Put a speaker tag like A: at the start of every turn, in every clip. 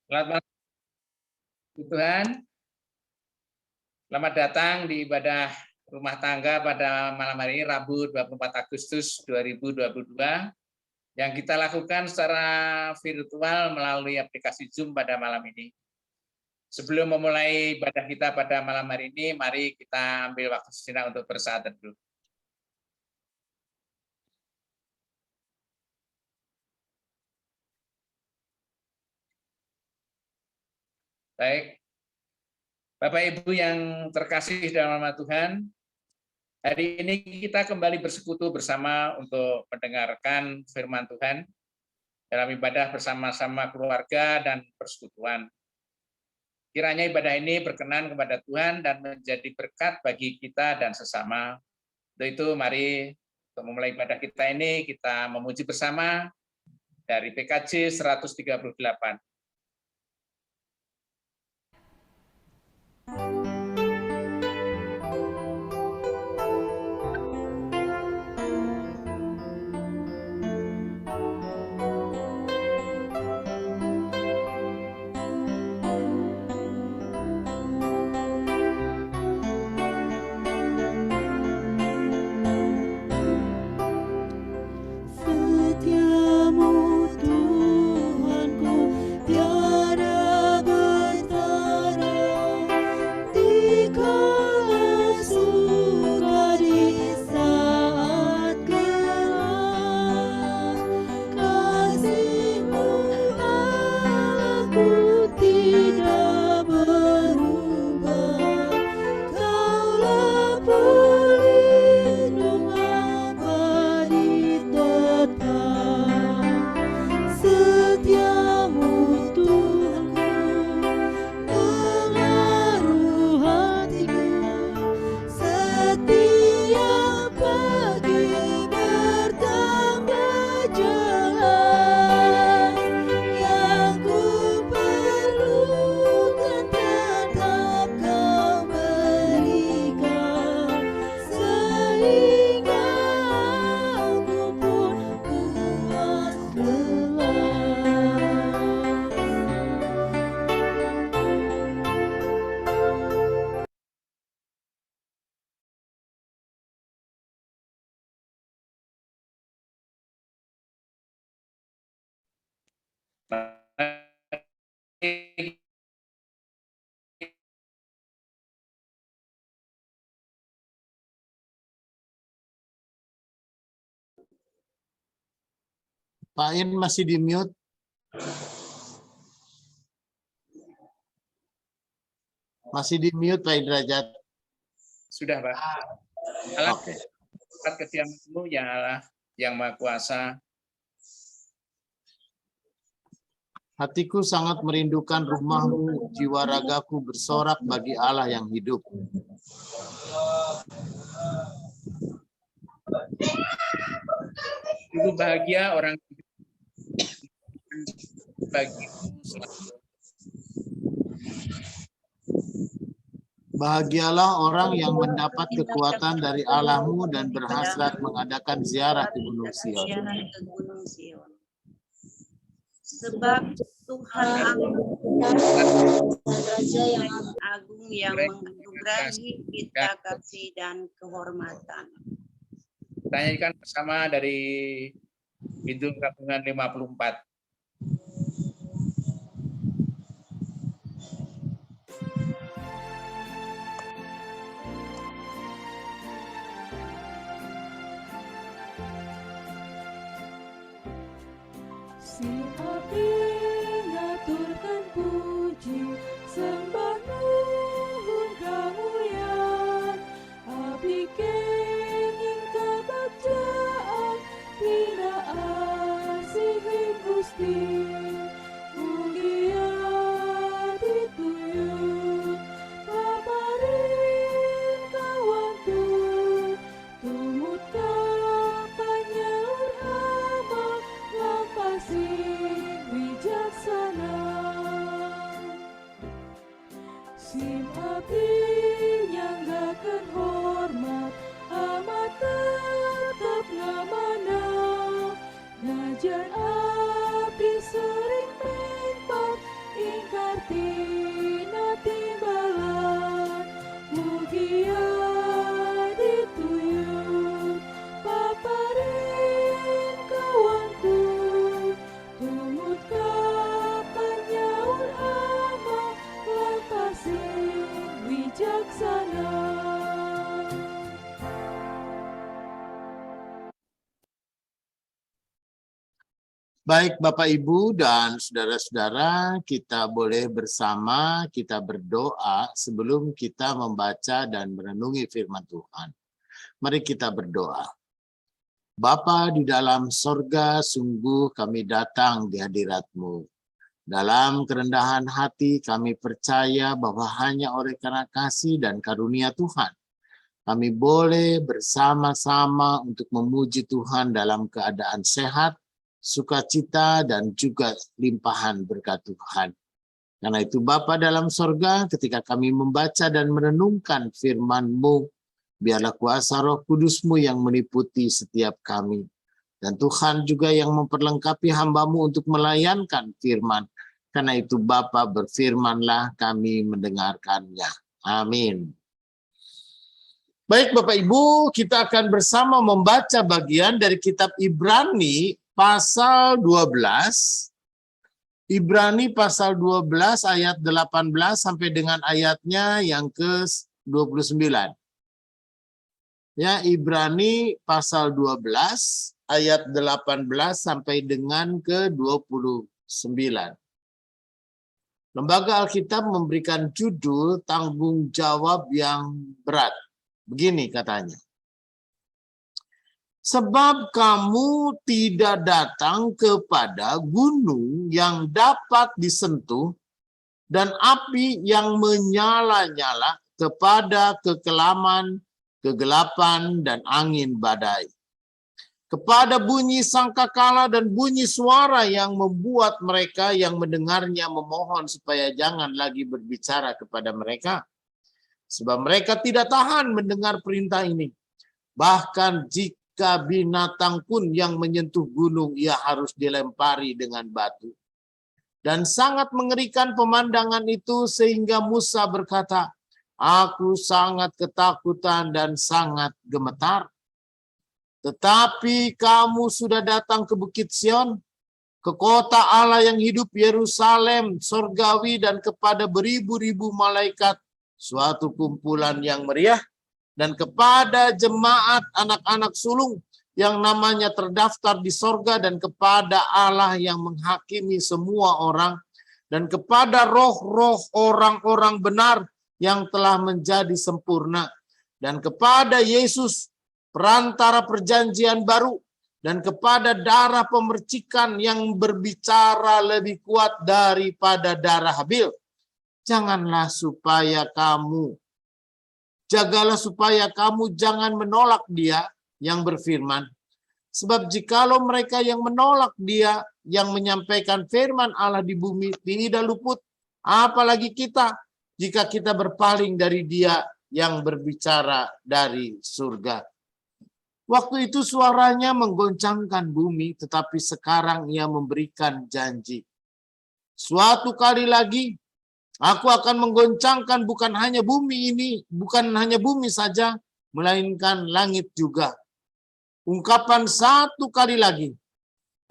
A: Selamat malam Tuhan. Selamat datang di ibadah rumah tangga pada malam hari ini Rabu 24 Agustus 2022 yang kita lakukan secara virtual melalui aplikasi Zoom pada malam ini. Sebelum memulai ibadah kita pada malam hari ini, mari kita ambil waktu sejenak untuk bersaat teduh. Baik, Bapak Ibu yang terkasih dalam nama Tuhan, hari ini kita kembali bersekutu bersama untuk mendengarkan firman Tuhan dalam ibadah bersama-sama keluarga dan persekutuan. Kiranya ibadah ini berkenan kepada Tuhan dan menjadi berkat bagi kita dan sesama. Untuk itu mari untuk memulai ibadah kita ini kita memuji bersama dari PKJ 138.
B: Pak In masih di mute. Masih di mute Pak Derajat.
A: Sudah, Pak.
B: Oke.
A: Kediamanmu ya Allah yang Maha Kuasa.
B: Hatiku sangat merindukan rumahmu, jiwa ragaku bersorak bagi Allah yang hidup.
A: Itu bahagia orang bagimu selalu.
B: Bahagialah orang yang mendapat kekuatan dari Allahmu dan berhasrat mengadakan ziarah ke Gunung Sion.
C: Sebab Tuhan agung dan Raja yang agung yang menganugerahi kita kasih dan kehormatan.
A: Kita nyanyikan bersama dari Kidung Gabungan 54.
D: Si api ngaturkan puji sembah nuhun kamuliaan abdi kenging kabagjaan pina asihin Gusti mugia dituyun paparin kawantu tumut kapanyaur hama lampasih wijaksana sim abdi nyanggakeun hormat amat tetep ngamana najan abdi
B: Baik Bapak Ibu dan saudara-saudara, kita boleh bersama kita berdoa sebelum kita membaca dan merenungi firman Tuhan. Mari kita berdoa. Bapa di dalam sorga, sungguh kami datang di hadirat-Mu. Dalam kerendahan hati kami percaya bahwa hanya oleh karena kasih dan karunia Tuhan, kami boleh bersama-sama untuk memuji Tuhan dalam keadaan sehat, sukacita, dan juga limpahan berkat Tuhan. Karena itu Bapa dalam sorga, ketika kami membaca dan merenungkan firman-Mu, biarlah kuasa Roh Kudus-Mu yang meliputi setiap kami. Dan Tuhan juga yang memperlengkapi hamba-Mu untuk melayankan firman. Karena itu Bapa berfirmanlah, kami mendengarkannya. Amin. Baik Bapak Ibu, kita akan bersama membaca bagian dari kitab Ibrani pasal 12. Ibrani pasal 12 ayat 18 sampai dengan ayatnya yang ke-29. Ya, Ibrani pasal 12 ayat 18 sampai dengan ke-29. Lembaga Alkitab memberikan judul tanggung jawab yang berat. Begini katanya. Sebab kamu tidak datang kepada gunung yang dapat disentuh dan api yang menyala-nyala, kepada kekelaman, kegelapan, dan angin badai. Kepada bunyi sangkakala dan bunyi suara yang membuat mereka yang mendengarnya memohon supaya jangan lagi berbicara kepada mereka. Sebab mereka tidak tahan mendengar perintah ini. Bahkan jika binatang pun yang menyentuh gunung, ia harus dilempari dengan batu. Dan sangat mengerikan pemandangan itu sehingga Musa berkata, aku sangat ketakutan dan sangat gemetar. Tetapi kamu sudah datang ke Bukit Sion, ke kota Allah yang hidup, Yerusalem, sorgawi, dan kepada beribu-ribu malaikat, suatu kumpulan yang meriah, dan kepada jemaat anak-anak sulung yang namanya terdaftar di sorga, dan kepada Allah yang menghakimi semua orang, dan kepada roh-roh orang-orang benar yang telah menjadi sempurna, dan kepada Yesus, perantara perjanjian baru, dan kepada darah pemercikan yang berbicara lebih kuat daripada darah Habil. Jagalah supaya kamu jangan menolak dia yang berfirman. Sebab jikalau mereka yang menolak dia yang menyampaikan firman Allah di bumi tidak luput, apalagi kita, jika kita berpaling dari dia yang berbicara dari surga. Waktu itu suaranya menggoncangkan bumi, tetapi sekarang ia memberikan janji. Suatu kali lagi, aku akan menggoncangkan bukan hanya bumi saja, melainkan langit juga. Ungkapan satu kali lagi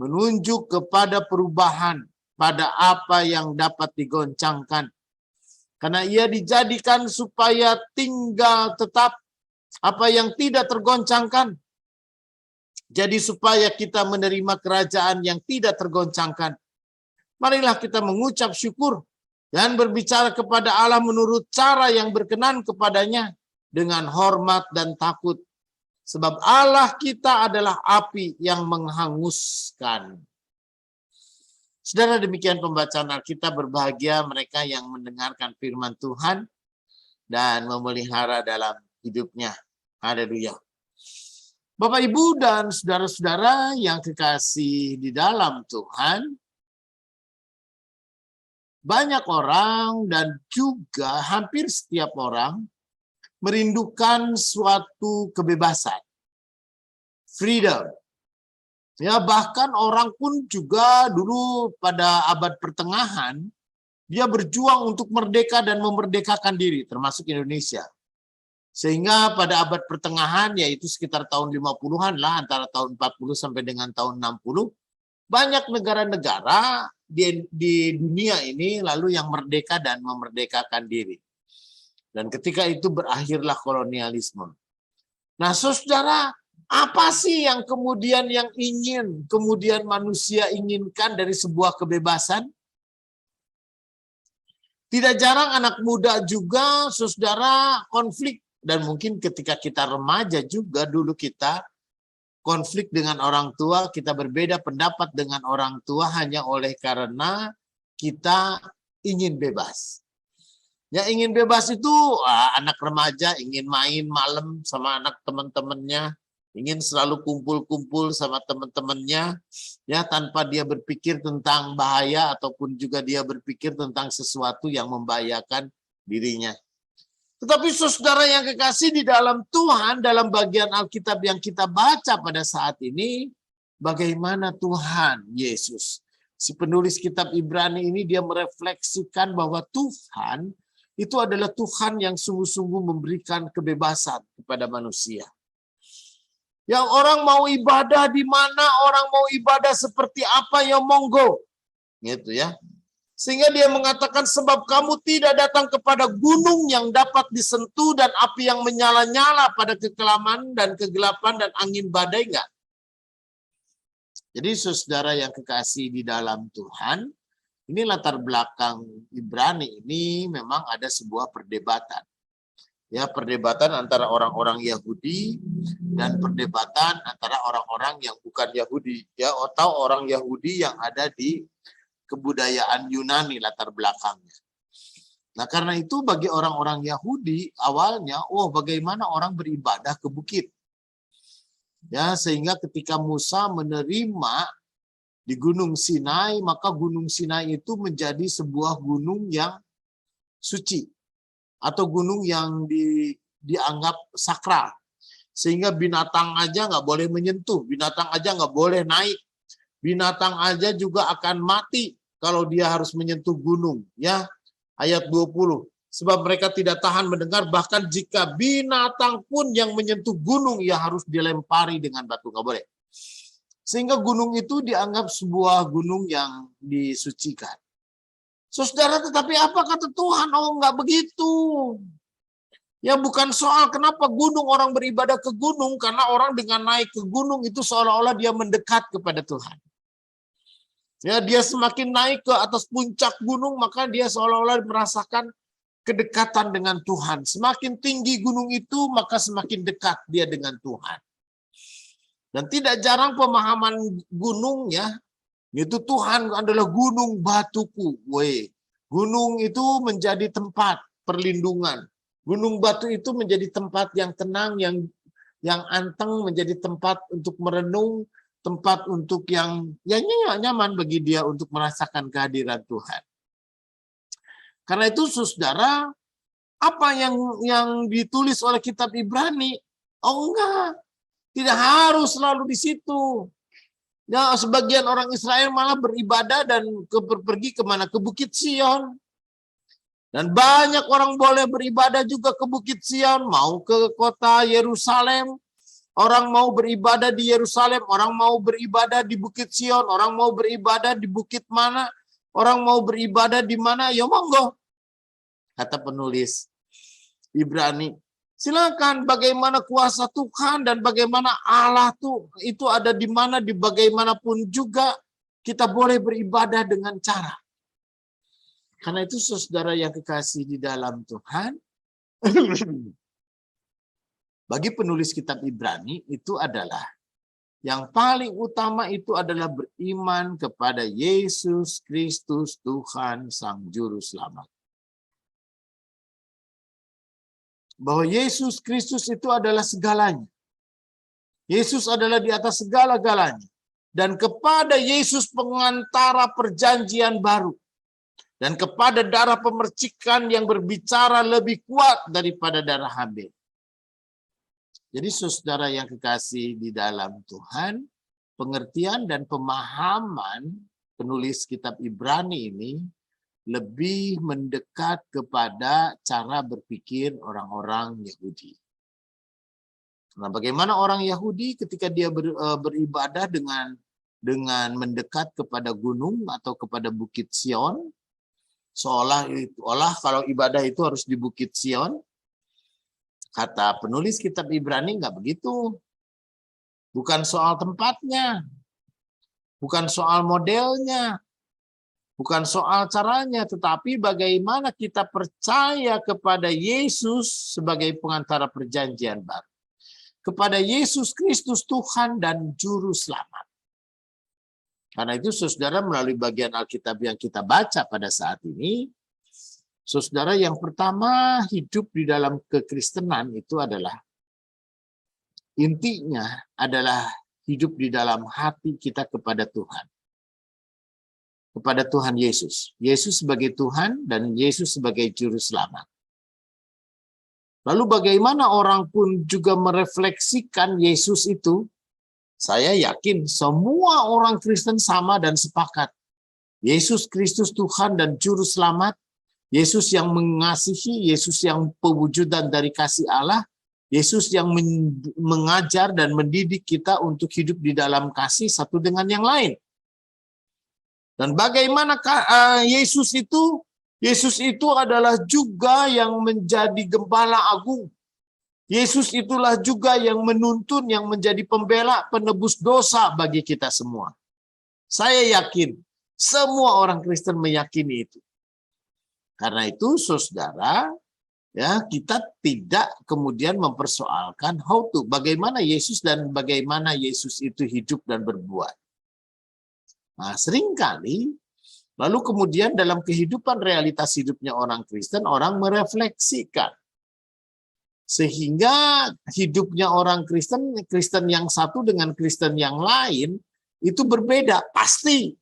B: menunjuk kepada perubahan pada apa yang dapat digoncangkan. Karena ia dijadikan supaya tinggal tetap apa yang tidak tergoncangkan. Jadi supaya kita menerima kerajaan yang tidak tergoncangkan. Marilah kita mengucap syukur dan berbicara kepada Allah menurut cara yang berkenan kepadanya dengan hormat dan takut. Sebab Allah kita adalah api yang menghanguskan. Saudara, demikian pembacaan Alkitab. Berbahagia mereka yang mendengarkan firman Tuhan dan memelihara dalam hidupnya. Haleluya. Bapak, Ibu, dan saudara-saudara yang kekasih di dalam Tuhan, banyak orang dan juga hampir setiap orang merindukan suatu kebebasan, freedom. Ya, bahkan orang pun juga dulu pada abad pertengahan, dia berjuang untuk merdeka dan memerdekakan diri, termasuk Indonesia. Sehingga pada abad pertengahan, yaitu sekitar tahun 50-an lah, antara tahun 40 sampai dengan tahun 60, banyak negara-negara di dunia ini lalu yang merdeka dan memerdekakan diri. Dan ketika itu berakhirlah kolonialisme. Nah, saudara, Apa sih yang kemudian kemudian manusia inginkan dari sebuah kebebasan? Tidak jarang anak muda juga, saudara, konflik. Dan mungkin ketika kita remaja juga, dulu kita konflik dengan orang tua, kita berbeda pendapat dengan orang tua hanya oleh karena kita ingin bebas. Ya, ingin bebas itu anak remaja ingin main malam sama anak teman-temannya, ingin selalu kumpul-kumpul sama teman-temannya, ya, tanpa dia berpikir tentang bahaya ataupun juga dia berpikir tentang sesuatu yang membahayakan dirinya. Tetapi saudara yang kekasih di dalam Tuhan, dalam bagian Alkitab yang kita baca pada saat ini, bagaimana Tuhan Yesus, si penulis kitab Ibrani ini, dia merefleksikan bahwa Tuhan itu adalah Tuhan yang sungguh-sungguh memberikan kebebasan kepada manusia. Yang orang mau ibadah di mana, orang mau ibadah seperti apa, ya monggo. Gitu ya. Sehingga dia mengatakan, sebab kamu tidak datang kepada gunung yang dapat disentuh dan api yang menyala-nyala pada kekelaman dan kegelapan dan angin badai, enggak. Jadi saudara yang kekasih di dalam Tuhan, ini latar belakang Ibrani ini memang ada sebuah perdebatan. Ya, perdebatan antara orang-orang Yahudi dan perdebatan antara orang-orang yang bukan Yahudi, ya, atau orang Yahudi yang ada di kebudayaan Yunani latar belakangnya. Nah, karena itu bagi orang-orang Yahudi awalnya, bagaimana orang beribadah ke bukit. Ya, sehingga ketika Musa menerima di Gunung Sinai, maka Gunung Sinai itu menjadi sebuah gunung yang suci atau gunung yang dianggap sakral. Sehingga binatang aja nggak boleh menyentuh, binatang aja nggak boleh naik. Binatang aja juga akan mati kalau dia harus menyentuh gunung, ya. Ayat 20. Sebab mereka tidak tahan mendengar, bahkan jika binatang pun yang menyentuh gunung, ia harus dilempari dengan batu, nggak boleh. Sehingga gunung itu dianggap sebuah gunung yang disucikan. Saudara, tetapi apa kata Tuhan? Nggak begitu. Ya, bukan soal kenapa gunung orang beribadah ke gunung, karena orang dengan naik ke gunung itu seolah-olah dia mendekat kepada Tuhan. Ya, dia semakin naik ke atas puncak gunung, maka dia seolah-olah merasakan kedekatan dengan Tuhan. Semakin tinggi gunung itu, maka semakin dekat dia dengan Tuhan. Dan tidak jarang pemahaman gunung, ya, itu Tuhan adalah gunung batuku. Gunung itu menjadi tempat perlindungan. Gunung batu itu menjadi tempat yang tenang, yang anteng, menjadi tempat untuk merenung, tempat untuk yang nyaman bagi dia untuk merasakan kehadiran Tuhan. Karena itu saudara, apa yang ditulis oleh kitab Ibrani? Enggak, tidak harus selalu di situ. Ya, sebagian orang Israel malah beribadah dan pergi kemana? Ke Bukit Sion. Dan banyak orang boleh beribadah juga ke Bukit Sion, mau ke kota Yerusalem. Orang mau beribadah di Yerusalem, orang mau beribadah di Bukit Sion, orang mau beribadah di bukit mana, orang mau beribadah di mana, ya monggo. Kata penulis Ibrani, silakan, bagaimana kuasa Tuhan dan bagaimana Allah itu ada di mana, di bagaimanapun juga kita boleh beribadah dengan cara. Karena itu saudara yang kekasih di dalam Tuhan, bagi penulis kitab Ibrani itu adalah yang paling utama itu adalah beriman kepada Yesus Kristus Tuhan Sang Juru Selamat. Bahwa Yesus Kristus itu adalah segalanya. Yesus adalah di atas segala-galanya. Dan kepada Yesus pengantara perjanjian baru. Dan kepada darah pemercikan yang berbicara lebih kuat daripada darah Habel. Jadi saudara yang kekasih di dalam Tuhan, pengertian dan pemahaman penulis kitab Ibrani ini lebih mendekat kepada cara berpikir orang-orang Yahudi. Nah, bagaimana orang Yahudi ketika dia beribadah dengan mendekat kepada gunung atau kepada Bukit Sion, seolah kalau ibadah itu harus di Bukit Sion. Kata penulis kitab Ibrani, enggak begitu. bukan soal tempatnya, bukan soal modelnya, bukan soal caranya, tetapi bagaimana kita percaya kepada Yesus sebagai pengantara perjanjian baru. Kepada Yesus Kristus Tuhan dan Juru Selamat. Karena itu saudara, melalui bagian Alkitab yang kita baca pada saat ini, saudara, yang pertama hidup di dalam kekristenan itu adalah, intinya adalah hidup di dalam hati kita kepada Tuhan. Kepada Tuhan Yesus. Yesus sebagai Tuhan dan Yesus sebagai Juru Selamat. Lalu bagaimana orang pun juga merefleksikan Yesus itu? Saya yakin semua orang Kristen sama dan sepakat. Yesus Kristus Tuhan dan Juru Selamat. Yesus yang mengasihi, Yesus yang pewujudan dari kasih Allah. Yesus yang mengajar dan mendidik kita untuk hidup di dalam kasih satu dengan yang lain. Dan bagaimana Yesus itu? Yesus itu adalah juga yang menjadi gembala agung. Yesus itulah juga yang menuntun, yang menjadi pembela, penebus dosa bagi kita semua. Saya yakin semua orang Kristen meyakini itu. Karena itu, saudara, ya, kita tidak kemudian mempersoalkan bagaimana Yesus dan bagaimana Yesus itu hidup dan berbuat. Nah, seringkali lalu kemudian dalam kehidupan realitas hidupnya orang Kristen, orang merefleksikan. Sehingga hidupnya orang Kristen, Kristen yang satu dengan Kristen yang lain, itu berbeda, pasti.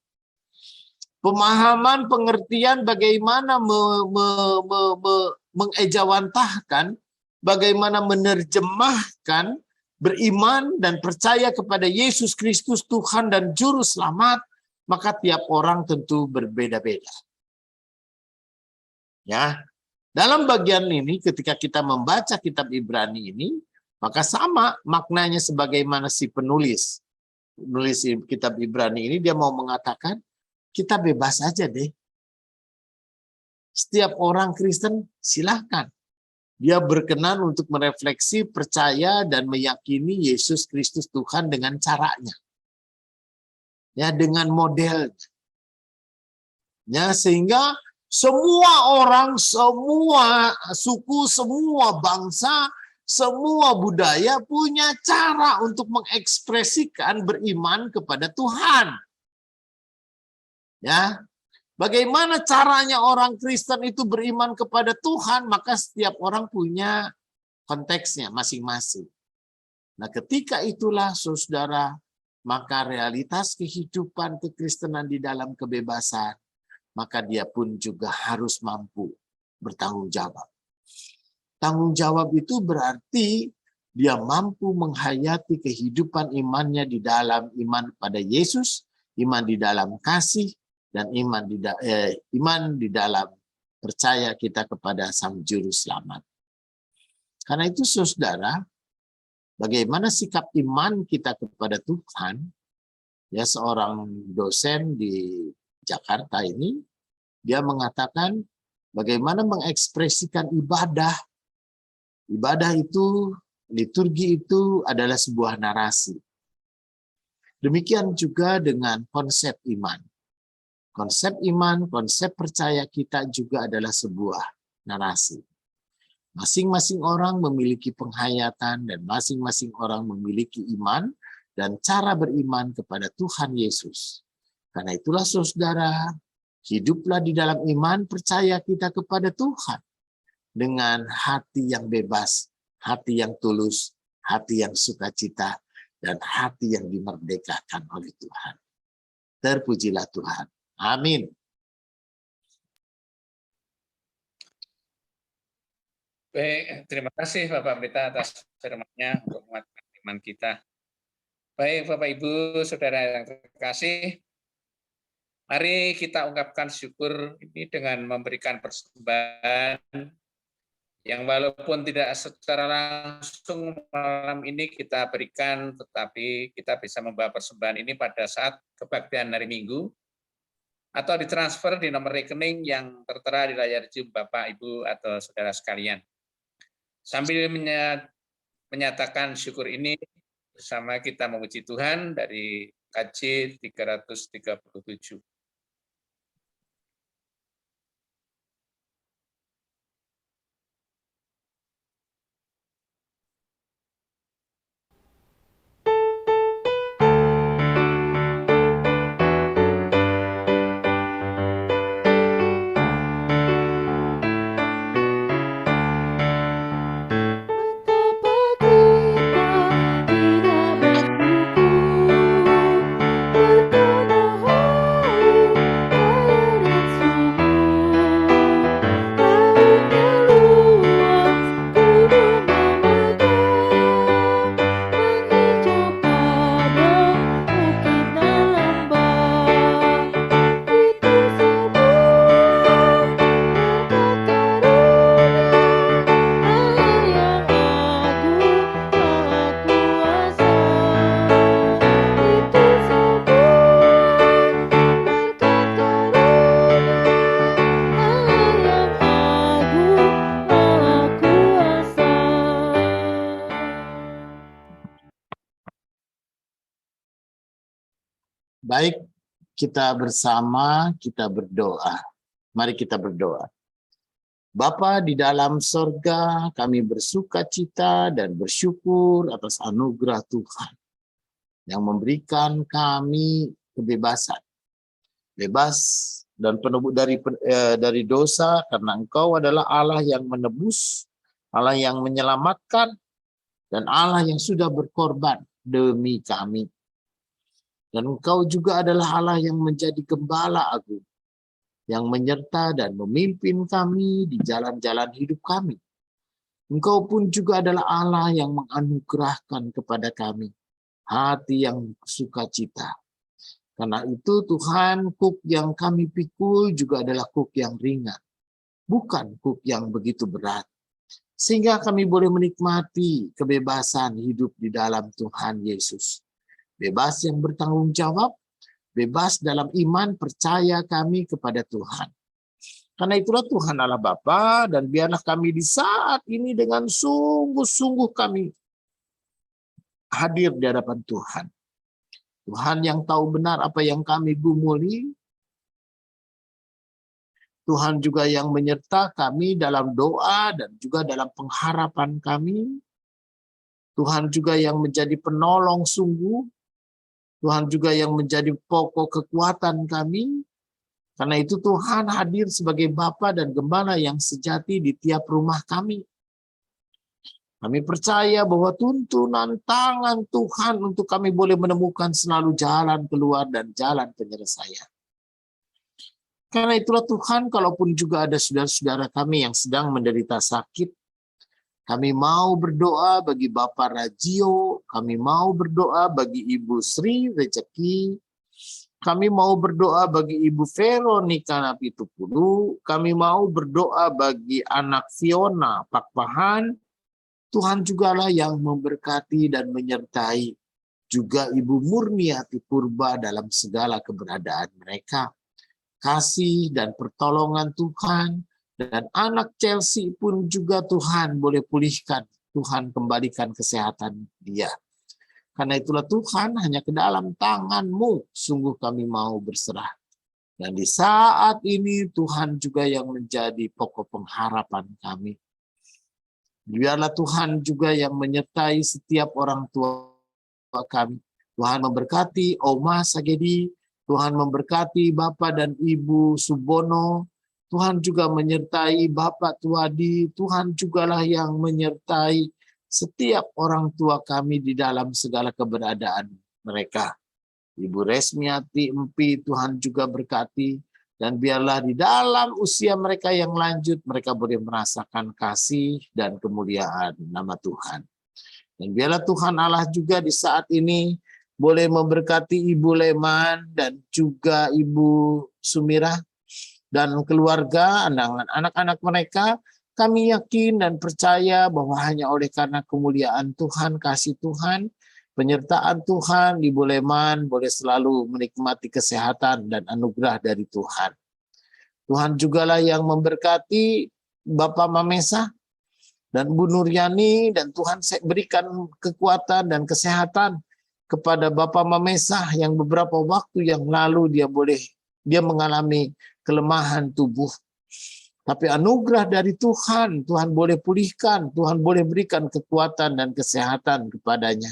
B: Pemahaman, pengertian bagaimana mengejawantahkan, bagaimana menerjemahkan, beriman dan percaya kepada Yesus Kristus Tuhan dan Juru Selamat, maka tiap orang tentu berbeda-beda. Ya, dalam bagian ini ketika kita membaca kitab Ibrani ini, maka sama maknanya sebagaimana si penulis kitab Ibrani ini, dia mau mengatakan kita bebas aja deh. Setiap orang Kristen silahkan. Dia berkenan untuk merefleksi, percaya dan meyakini Yesus Kristus Tuhan dengan caranya. Ya, dengan modelnya. Ya, sehingga semua orang, semua suku, semua bangsa, semua budaya punya cara untuk mengekspresikan beriman kepada Tuhan. Ya, bagaimana caranya orang Kristen itu beriman kepada Tuhan, maka setiap orang punya konteksnya masing-masing. Nah, ketika itulah, saudara, maka realitas kehidupan kekristenan di dalam kebebasan, maka dia pun juga harus mampu bertanggung jawab. Tanggung jawab itu berarti dia mampu menghayati kehidupan imannya di dalam iman pada Yesus, iman di dalam kasih, dan iman di dalam percaya kita kepada Sang Juru Selamat. Karena itu, saudara, bagaimana sikap iman kita kepada Tuhan? Ya, seorang dosen di Jakarta ini, dia mengatakan bagaimana mengekspresikan ibadah. Ibadah itu, liturgi itu adalah sebuah narasi. Demikian juga dengan konsep iman. Konsep iman, konsep percaya kita juga adalah sebuah narasi. Masing-masing orang memiliki penghayatan dan masing-masing orang memiliki iman dan cara beriman kepada Tuhan Yesus. Karena itulah, saudara, hiduplah di dalam iman percaya kita kepada Tuhan dengan hati yang bebas, hati yang tulus, hati yang sukacita, dan hati yang dimerdekakan oleh Tuhan. Terpujilah Tuhan. Amin.
A: Baik, terima kasih Bapak Pendeta atas firman-Nya untuk menguatkan iman kita. Baik Bapak Ibu, Saudara yang terkasih, mari kita ungkapkan syukur ini dengan memberikan persembahan yang walaupun tidak secara langsung malam ini kita berikan, tetapi kita bisa membawa persembahan ini pada saat kebaktian hari Minggu, atau ditransfer di nomor rekening yang tertera di layar Zoom Bapak, Ibu, atau saudara sekalian. Sambil menyatakan syukur ini, Bersama kita memuji Tuhan dari KJ 337.
B: Baik, kita bersama, kita berdoa. Mari kita berdoa. Bapa di dalam sorga, kami bersuka cita dan bersyukur atas anugerah Tuhan yang memberikan kami kebebasan. Bebas dan penebus dari dosa, karena Engkau adalah Allah yang menebus, Allah yang menyelamatkan, dan Allah yang sudah berkorban demi kami. Dan Engkau juga adalah Allah yang menjadi gembala agung, yang menyerta dan memimpin kami di jalan-jalan hidup kami. Engkau pun juga adalah Allah yang menganugerahkan kepada kami hati yang sukacita. Karena itu Tuhan, kuk yang kami pikul juga adalah kuk yang ringan, bukan kuk yang begitu berat. Sehingga kami boleh menikmati kebebasan hidup di dalam Tuhan Yesus. Bebas yang bertanggung jawab, bebas dalam iman percaya kami kepada Tuhan. Karena itulah Tuhan Allah Bapa, dan biarlah kami di saat ini dengan sungguh-sungguh kami hadir di hadapan Tuhan. Tuhan yang tahu benar apa yang kami gumuli. Tuhan juga yang menyerta kami dalam doa dan juga dalam pengharapan kami. Tuhan juga yang menjadi penolong sungguh. Tuhan juga yang menjadi pokok kekuatan kami. Karena itu Tuhan hadir sebagai Bapa dan Gembala yang sejati di tiap rumah kami. Kami percaya bahwa tuntunan tangan Tuhan untuk kami boleh menemukan selalu jalan keluar dan jalan penyelesaian. Karena itulah Tuhan, kalaupun juga ada saudara-saudara kami yang sedang menderita sakit, kami mau berdoa bagi Bapak Rajio, kami mau berdoa bagi Ibu Sri Rezeki, kami mau berdoa bagi Ibu Veronica Napitupulu, kami mau berdoa bagi anak Fiona Pakpahan. Tuhan jugalah yang memberkati dan menyertai juga Ibu Murniati Purba dalam segala keberadaan mereka. Kasih dan pertolongan Tuhan, dan anak Chelsea pun juga Tuhan boleh pulihkan, Tuhan kembalikan kesehatan dia. Karena itulah Tuhan, hanya ke dalam tangan-Mu sungguh kami mau berserah. Dan di saat ini Tuhan juga yang menjadi pokok pengharapan kami. Biarlah Tuhan juga yang menyertai setiap orang tua kami. Tuhan memberkati Oma Sagedi, Tuhan memberkati Bapak dan Ibu Subono, Tuhan juga menyertai Bapak Tuadi, Tuhan jugalah yang menyertai setiap orang tua kami di dalam segala keberadaan mereka. Ibu Resmiati Empi, Tuhan juga berkati, dan biarlah di dalam usia mereka yang lanjut, mereka boleh merasakan kasih dan kemuliaan nama Tuhan. Dan biarlah Tuhan Allah juga di saat ini boleh memberkati Ibu Leman dan juga Ibu Sumirah dan keluarga, anak-anak mereka. Kami yakin dan percaya bahwa hanya oleh karena kemuliaan Tuhan, kasih Tuhan, penyertaan Tuhan, Ibu Leman boleh selalu menikmati kesehatan dan anugerah dari Tuhan. Tuhan jugalah yang memberkati Bapak Mamesa dan Bu Nuryani, dan Tuhan saya berikan kekuatan dan kesehatan kepada Bapak Mamesah yang beberapa waktu yang lalu dia mengalami kelemahan tubuh. Tapi anugerah dari Tuhan, Tuhan boleh pulihkan, Tuhan boleh berikan kekuatan dan kesehatan kepadanya.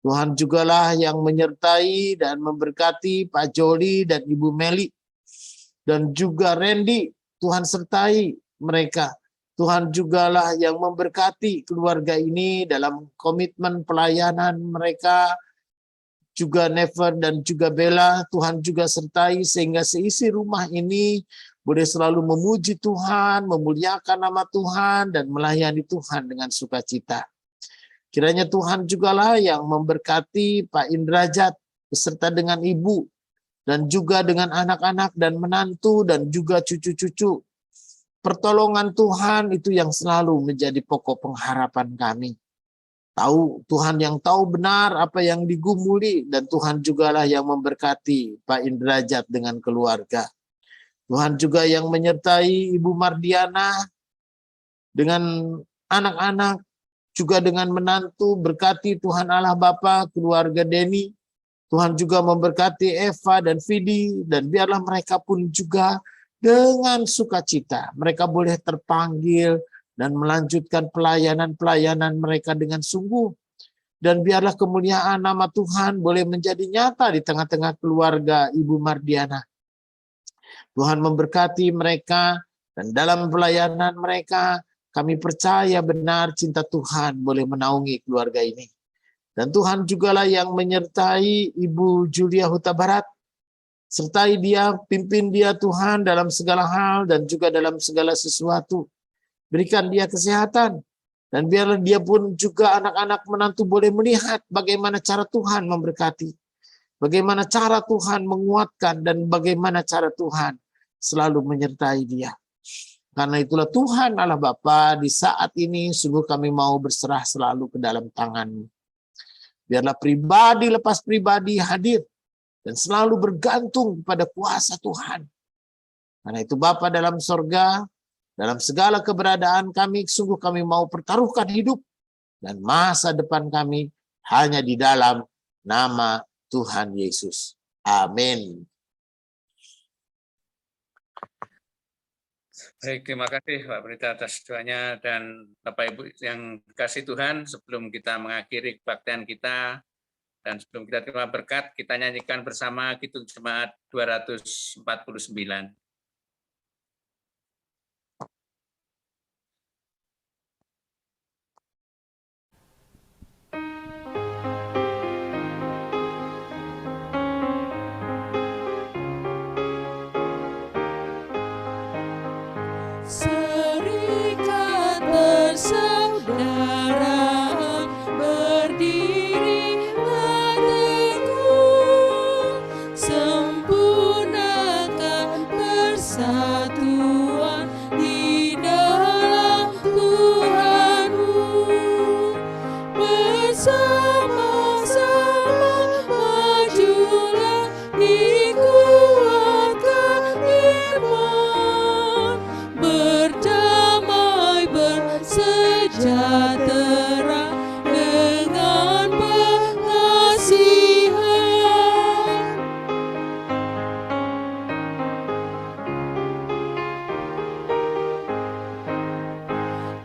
B: Tuhan jugalah yang menyertai dan memberkati Pak Joli dan Ibu Meli, dan juga Randy. Tuhan sertai mereka. Tuhan jugalah yang memberkati keluarga ini dalam komitmen pelayanan mereka. Juga Never dan juga Bella, Tuhan juga sertai sehingga seisi rumah ini boleh selalu memuji Tuhan, memuliakan nama Tuhan, dan melayani Tuhan dengan sukacita. Kiranya Tuhan jugalah yang memberkati Pak Indrajat beserta dengan ibu, dan juga dengan anak-anak dan menantu, dan juga cucu-cucu. Pertolongan Tuhan itu yang selalu menjadi pokok pengharapan kami. Tuhan yang tahu benar apa yang digumuli, dan Tuhan jugalah yang memberkati Pak Indrajat dengan keluarga. Tuhan juga yang menyertai Ibu Mardiana dengan anak-anak, juga dengan menantu. Berkati Tuhan Allah Bapa keluarga Denny. Tuhan juga memberkati Eva dan Vidi, dan biarlah mereka pun juga dengan sukacita mereka boleh terpanggil dan melanjutkan pelayanan-pelayanan mereka dengan sungguh. Dan biarlah kemuliaan nama Tuhan boleh menjadi nyata di tengah-tengah keluarga Ibu Mardiana. Tuhan memberkati mereka, dan dalam pelayanan mereka kami percaya benar cinta Tuhan boleh menaungi keluarga ini. Dan Tuhan jugalah yang menyertai Ibu Julia Huta Barat. Sertai dia, pimpin dia Tuhan dalam segala hal dan juga dalam segala sesuatu. Berikan dia kesehatan, dan biarlah dia pun juga anak-anak menantu boleh melihat bagaimana cara Tuhan memberkati, bagaimana cara Tuhan menguatkan, dan bagaimana cara Tuhan selalu menyertai dia. Karena itulah Tuhan Allah Bapa, di saat ini sungguh kami mau berserah selalu ke dalam tangan-Mu. Biarlah pribadi lepas pribadi hadir dan selalu bergantung pada kuasa Tuhan. Karena itu Bapa dalam sorga, dalam segala keberadaan kami, sungguh kami mau pertaruhkan hidup dan masa depan kami hanya di dalam nama Tuhan Yesus. Amin.
A: Baik, terima kasih Pak Pendeta atas doanya, dan Bapak Ibu yang dikasih Tuhan, sebelum kita mengakhiri kebaktian kita dan sebelum kita terima berkat, kita nyanyikan bersama Kidung Jemaat 249.
D: Serikat persaudaraan berdiri teguh, sempurnakan persatuan di dalam Tuhanmu. Bersama-sama majulah, dikuatkan iman, berdamai bersejahtera dengan pengasihan.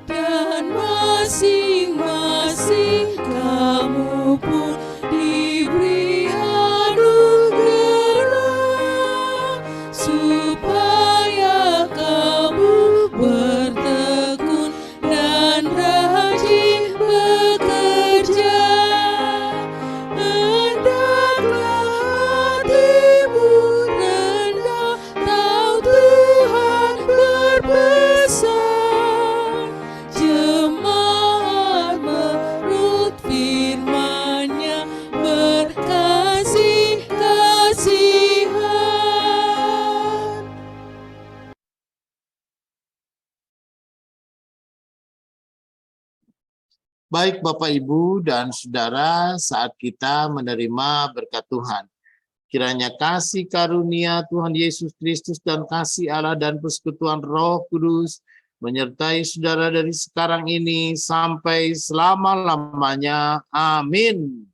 D: Dan masing-masing kamu pun diberi anugerah, supaya kamu bertekun dan rajin bekerja. Hendaklah hatimu rendah, tahu Tuhan berpesan, jemaat menurut firman-Nya berkasih-kasihan.
B: Baik Bapak Ibu dan Saudara, saat kita menerima berkat Tuhan, kiranya kasih karunia Tuhan Yesus Kristus dan kasih Allah dan persekutuan Roh Kudus menyertai saudara dari sekarang ini sampai selama-lamanya. Amin.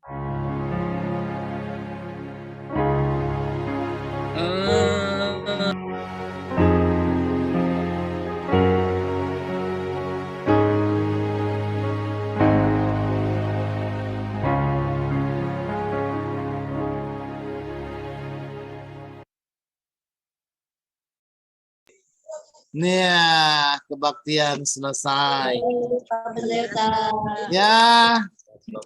B: Nah, kebaktian selesai.
E: Pak Pendeta.
B: Ya,